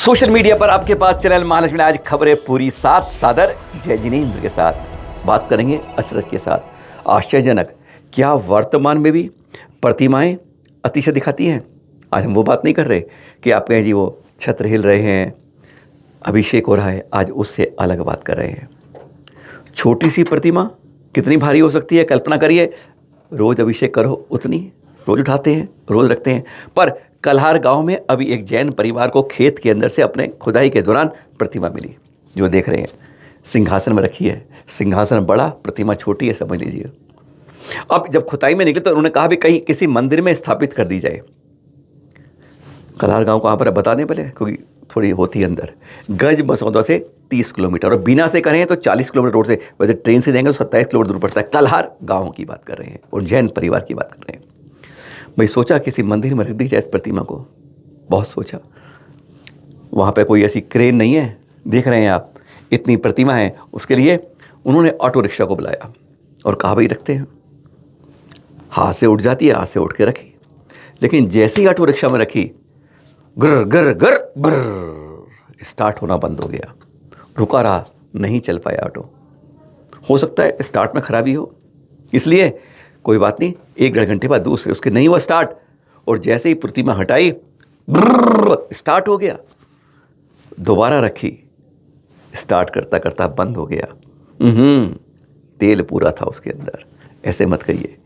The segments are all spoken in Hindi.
सोशल मीडिया पर आपके पास चैनल महालक्ष्मी में आज खबरें पूरी सात सादर जय जिनेंद्र के साथ बात करेंगे अचरज के साथ। आश्चर्यजनक, क्या वर्तमान में भी प्रतिमाएं अतिशय दिखाती हैं? आज हम वो बात नहीं कर रहे कि आप कहें जी वो छत्र हिल रहे हैं, अभिषेक हो रहा है। आज उससे अलग बात कर रहे हैं। छोटी सी प्रतिमा कितनी भारी हो सकती है, कल्पना करिए। रोज़ अभिषेक करो उतनी, रोज़ उठाते हैं, रोज़ रखते हैं। पर कल्हार गांव में अभी एक जैन परिवार को खेत के अंदर से अपने खुदाई के दौरान प्रतिमा मिली, जो देख रहे हैं। सिंहासन में रखी है, सिंहासन बड़ा, प्रतिमा छोटी है, समझ लीजिए। अब जब खुदाई में निकले तो उन्होंने कहा भी कहीं किसी मंदिर में स्थापित कर दी जाए। कल्हार गांव कहाँ पर है बता दें पहले, क्योंकि थोड़ी होती है अंदर। गज मसौदा से 30 किलोमीटर और बीना से करें तो 40 किलोमीटर रोड से, वैसे ट्रेन से जाएंगे तो 27 किलोमीटर दूर पड़ता है। कल्हार गाँव की बात कर रहे हैं और जैन परिवार की बात कर रहे हैं। भाई सोचा किसी मंदिर में रख दी जाए इस प्रतिमा को, बहुत सोचा। वहाँ पे कोई ऐसी क्रेन नहीं है, देख रहे हैं आप, इतनी प्रतिमा है। उसके लिए उन्होंने ऑटो रिक्शा को बुलाया और कहा भाई रखते हैं। हाथ से उठ जाती है, हाथ से उठ के रखी। लेकिन जैसे ही ऑटो रिक्शा में रखी, गर गर गर गर स्टार्ट होना बंद हो गया। रुका रहा, नहीं चल पाया ऑटो। हो सकता है स्टार्ट में खराबी हो, इसलिए कोई बात नहीं, 1-1.5 घंटे बाद दूसरे उसके नहीं हुआ स्टार्ट। और जैसे ही प्रतिमा हटाई, स्टार्ट हो गया। दोबारा रखी, स्टार्ट करता करता बंद हो गया। तेल पूरा था उसके अंदर। ऐसे मत करिए।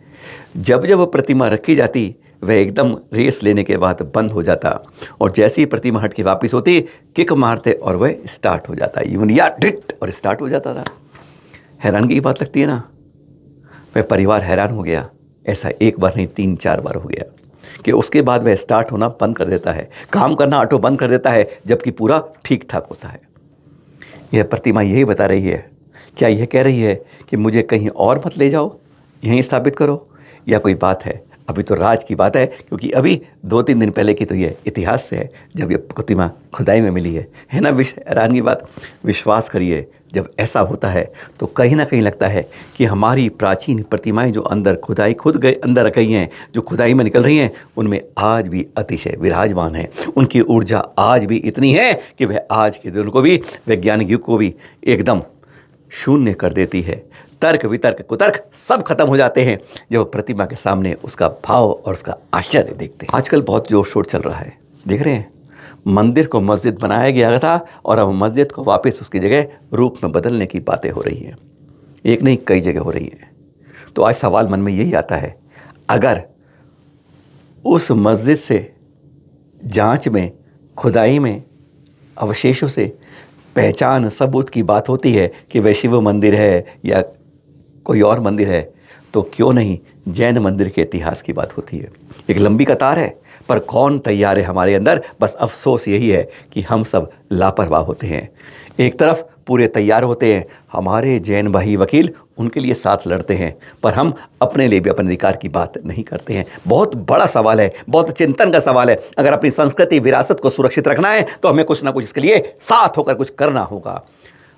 जब जब प्रतिमा रखी जाती, वह एकदम रेस लेने के बाद बंद हो जाता और जैसे ही प्रतिमा हट के वापस होती, किक मारते और वह स्टार्ट हो जाता। यूं या डिट और स्टार्ट हो जाता था। हैरानगी की बात लगती है ना। वह परिवार हैरान हो गया। ऐसा एक बार नहीं, 3-4 बार हो गया कि उसके बाद वह स्टार्ट होना बंद कर देता है, काम करना ऑटो बंद कर देता है, जबकि पूरा ठीक ठाक होता है। यह प्रतिमा यही बता रही है। क्या यह कह रही है कि मुझे कहीं और मत ले जाओ, यहीं स्थापित करो, या कोई बात है? अभी तो राज की बात है, क्योंकि अभी 2-3 दिन पहले की तो ये इतिहास से है जब ये प्रतिमा खुदाई में मिली है ना। हैरान की बात, विश्वास करिए, जब ऐसा होता है तो कहीं ना कहीं लगता है कि हमारी प्राचीन प्रतिमाएं जो अंदर खुदाई खुद गए अंदर रखी हैं, जो खुदाई में निकल रही हैं, उनमें आज भी अतिशय विराजमान है। उनकी ऊर्जा आज भी इतनी है कि वह आज के दिन को भी, वैज्ञानिक युग को भी एकदम शून्य कर देती है। तर्क वितर्क कुतर्क सब खत्म हो जाते हैं जब प्रतिमा के सामने उसका भाव और उसका आश्चर्य देखते हैं। आजकल बहुत जोर शोर चल रहा है, देख रहे हैं। मंदिर को मस्जिद बनाया गया था और अब मस्जिद को वापस उसकी जगह रूप में बदलने की बातें हो रही हैं। एक नहीं, कई जगह हो रही हैं। तो आज सवाल मन में यही आता है, अगर उस मस्जिद से जांच में, खुदाई में, अवशेषों से पहचान सबूत की बात होती है कि वह शिव मंदिर है या कोई और मंदिर है, तो क्यों नहीं जैन मंदिर के इतिहास की बात होती है। एक लंबी कतार है, पर कौन तैयार है हमारे अंदर? बस अफसोस यही है कि हम सब लापरवाह होते हैं। एक तरफ पूरे तैयार होते हैं, हमारे जैन भाई वकील उनके लिए साथ लड़ते हैं, पर हम अपने लिए भी अपने अधिकार की बात नहीं करते हैं। बहुत बड़ा सवाल है, बहुत चिंतन का सवाल है। अगर अपनी संस्कृति विरासत को सुरक्षित रखना है तो हमें कुछ ना कुछ इसके लिए साथ होकर कुछ करना होगा।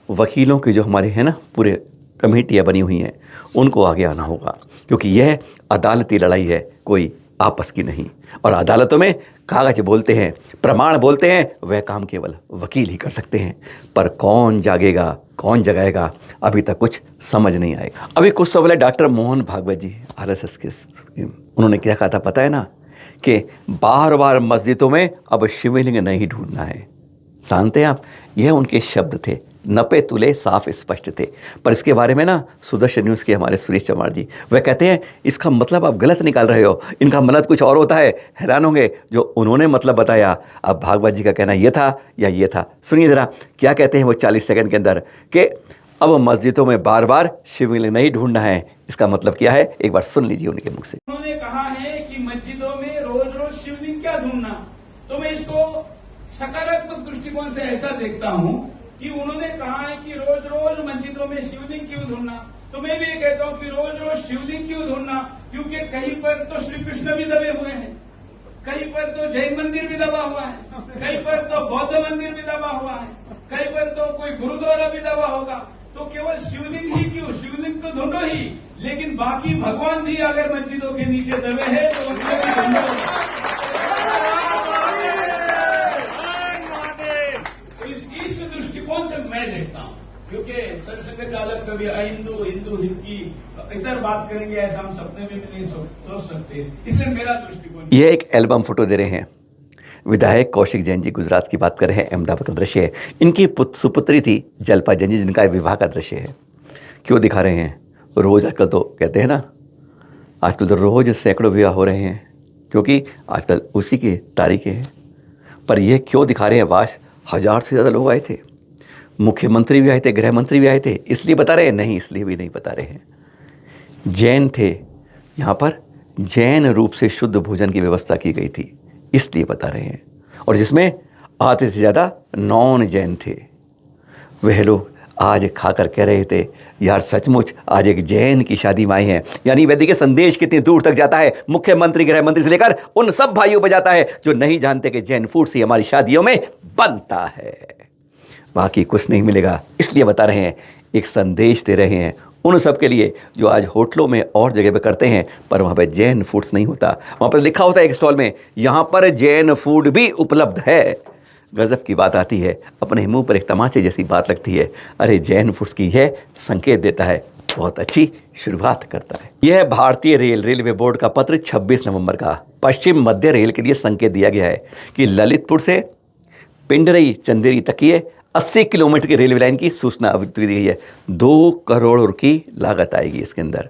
वकीलों की जो हमारे हैं ना पूरे कमेटियाँ बनी हुई हैं, उनको आगे आना होगा, क्योंकि यह अदालती लड़ाई है, कोई आपस की नहीं। और अदालतों में कागज बोलते हैं, प्रमाण बोलते हैं, वह काम केवल वकील ही कर सकते हैं। पर कौन जागेगा, कौन जगाएगा, अभी तक कुछ समझ नहीं आएगा। अभी कुछ समय पहले डॉक्टर मोहन भागवत जी RSS के, उन्होंने क्या कहा था पता है ना, कि बार बार मस्जिदों में अब शिवलिंग नहीं ढूंढना है। जानते हैं आप, यह उनके शब्द थे, नपे तुले साफ स्पष्ट थे। पर इसके बारे में ना सुदर्शन न्यूज़ के हमारे सुरेश चमार जी, वह कहते हैं इसका मतलब आप गलत निकाल रहे हो, इनका मतलब कुछ और होता है। हैरान होंगे जो उन्होंने मतलब बताया। अब भागवत जी का कहना ये था या ये था, सुनिए ज़रा क्या कहते हैं वो 40 सेकंड के अंदर, कि अब मस्जिदों में बार बार शिवलिंग नहीं ढूंढना है। इसका मतलब क्या है, एक बार सुन लीजिए उनके मुख से। उन्होंने कहा है कि मस्जिदों में रोज रोज शिवलिंग क्या ढूंढना, तो मैं इसको सकारात्मक दृष्टिकोण से ऐसा देखता हूं कि उन्होंने कहा है कि रोज रोज मस्जिदों में शिवलिंग क्यों ढूंढना, तो मैं भी ये कहता हूं कि रोज रोज शिवलिंग क्यों ढूंढना, क्योंकि कहीं पर तो श्री कृष्ण भी दबे हुए हैं, कहीं पर तो जैन मंदिर भी दबा हुआ है, कहीं पर तो बौद्ध मंदिर भी दबा हुआ है, कहीं पर तो कोई गुरुद्वारा भी दबा होगा। तो केवल शिवलिंग ही क्यों, शिवलिंग तो ढूंढो ही, लेकिन बाकी भगवान भी अगर मस्जिदों के नीचे दबे हैं तो उनको भी ढूंढो। मैं देखता हूँ, क्योंकि सरसंघ चालक कभी अहिंदू हिंदू हिंद की इधर बात करेंगे ऐसा हम सपने में भी नहीं सोच सकते, इसलिए मेरा दृष्टिकोण। यह एक एल्बम फोटो दे रहे हैं। विधायक कौशिक जैन जी गुजरात की बात कर रहे हैं, अहमदाबाद का दृश्य है। इनकी सुपुत्री थी जल्पा जैन जी, जिनका विवाह का दृश्य है। क्यों दिखा रहे हैं? रोज़ आजकल तो कहते हैं ना, आजकल तो रोज़ सैकड़ों विवाह हो रहे हैं, क्योंकि आजकल उसी की तारीखें हैं। पर यह क्यों दिखा रहे हैं? वाश 1000 से ज़्यादा लोग आए थे, मुख्यमंत्री भी आए थे, गृह मंत्री भी आए थे। इसलिए बता रहे हैं? नहीं, इसलिए भी नहीं बता रहे हैं। जैन थे यहाँ पर, जैन रूप से शुद्ध भोजन की व्यवस्था की गई थी, इसलिए बता रहे हैं। और जिसमें आधे से ज़्यादा नॉन जैन थे। वह लोग आज खाकर कह रहे थे, यार सचमुच आज एक जैन की शादी में आए हैं। यानी वैदिक संदेश कितनी दूर तक जाता है, मुख्यमंत्री गृह मंत्री से लेकर उन सब भाइयों पर जाता है जो नहीं जानते कि जैन फूड से हमारी शादियों में बनता है। बाकी कुछ नहीं मिलेगा, इसलिए बता रहे हैं, एक संदेश दे रहे हैं उन सब के लिए जो आज होटलों में और जगह पे करते हैं, पर वहाँ पे जैन फूड्स नहीं होता। वहाँ पर लिखा होता है एक स्टॉल में, यहाँ पर जैन फूड भी उपलब्ध है। गजब की बात आती है, अपने मुंह पर एक तमाचे जैसी बात लगती है। अरे जैन फूड्स की है, संकेत देता है, बहुत अच्छी शुरुआत करता है। यह भारतीय रेलवे बोर्ड का पत्र 26 नवंबर का पश्चिम मध्य रेल के लिए संकेत दिया गया है कि ललितपुर से पिंडरई चंदेरी तक की 80 किलोमीटर की रेलवे लाइन की सूचना अभी दी गई है। 2 करोड़ की लागत आएगी इसके अंदर।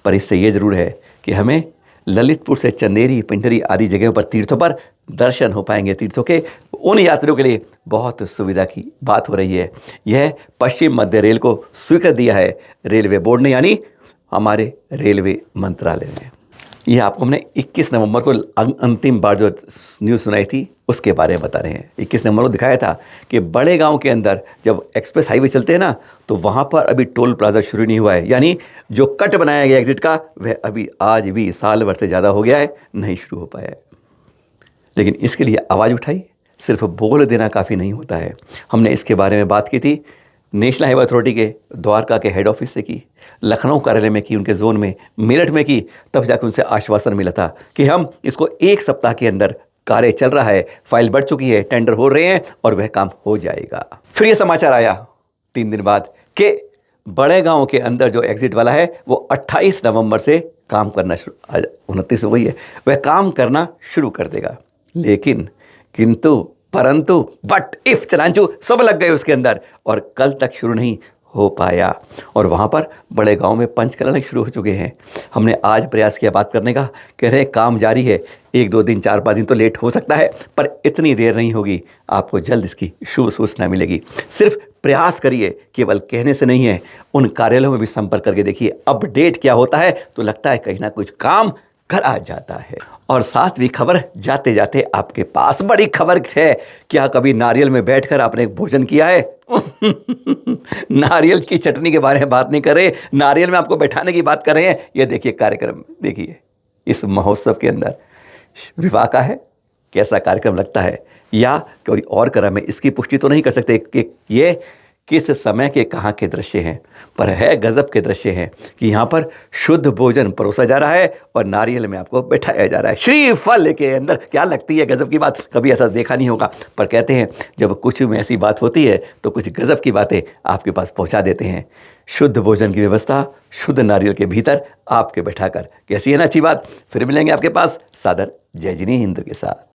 पर इससे ये ज़रूर है कि हमें ललितपुर से चंदेरी, पिंडरी आदि जगहों पर तीर्थों पर दर्शन हो पाएंगे। तीर्थों के उन यात्रियों के लिए बहुत सुविधा की बात हो रही है। यह पश्चिम मध्य रेल को स्वीकृत दिया है रेलवे बोर्ड ने, यानी हमारे रेलवे मंत्रालय ने। ये आपको हमने 21 नवंबर को अंतिम बार जो न्यूज़ सुनाई थी उसके बारे में बता रहे हैं। 21 नवंबर को दिखाया था कि बड़े गांव के अंदर जब एक्सप्रेस हाईवे चलते हैं ना, तो वहाँ पर अभी टोल प्लाजा शुरू नहीं हुआ है। यानी जो कट बनाया गया एग्जिट का, वह अभी आज भी साल भर से ज़्यादा हो गया है, नहीं शुरू हो पाया है। लेकिन इसके लिए आवाज़ उठाई, सिर्फ बोल देना काफ़ी नहीं होता है। हमने इसके बारे में बात की थी नेशनल हाईवे अथॉरिटी के द्वारका के हेड ऑफिस से की, लखनऊ कार्यालय में की, उनके जोन में, मेरठ में की। तब जाकर उनसे आश्वासन मिला था कि हम इसको 1 सप्ताह के अंदर, कार्य चल रहा है, फाइल बढ़ चुकी है, टेंडर हो रहे हैं और वह काम हो जाएगा। फिर यह समाचार आया 3 दिन बाद कि बड़े गांव के अंदर जो एग्जिट वाला है वो 28 नवंबर से काम करना शुरू, 29 हो गई है, वह काम करना शुरू कर देगा। लेकिन किंतु परंतु बट इफ चलांचू सब लग गए उसके अंदर और कल तक शुरू नहीं हो पाया। और वहाँ पर बड़े गांव में पंच कराने शुरू हो चुके हैं। हमने आज प्रयास किया बात करने का, कह रहे काम जारी है, 1-2 दिन 4-5 दिन तो लेट हो सकता है, पर इतनी देर नहीं होगी, आपको जल्द इसकी शुभ सूचना मिलेगी। सिर्फ प्रयास करिए, केवल कहने से नहीं है, उन कार्यालयों में भी संपर्क करके देखिए अपडेट क्या होता है, तो लगता है कहीं ना कुछ काम घर आ जाता है। और 7वीं खबर जाते जाते आपके पास, बड़ी खबर है, क्या कभी नारियल में बैठकर आपने भोजन किया है? नारियल की चटनी के बारे में बात नहीं कर रहे, नारियल में आपको बैठाने की बात कर रहे हैं। ये देखिए कार्यक्रम, देखिए इस महोत्सव के अंदर विवाह का है, कैसा कार्यक्रम लगता है, या कोई और क्रम है, इसकी पुष्टि तो नहीं कर सकते कि ये किस समय के कहाँ के दृश्य हैं, पर है गजब के दृश्य हैं कि यहाँ पर शुद्ध भोजन परोसा जा रहा है और नारियल में आपको बैठाया जा रहा है श्रीफल के अंदर। क्या लगती है गजब की बात, कभी ऐसा देखा नहीं होगा। पर कहते हैं जब कुछ में ऐसी बात होती है तो कुछ गजब की बातें आपके पास पहुँचा देते हैं। शुद्ध भोजन की व्यवस्था शुद्ध नारियल के भीतर आपके बैठाकर, कैसी है ना अच्छी बात। फिर मिलेंगे आपके पास सादर जय जिनेंद्र के साथ।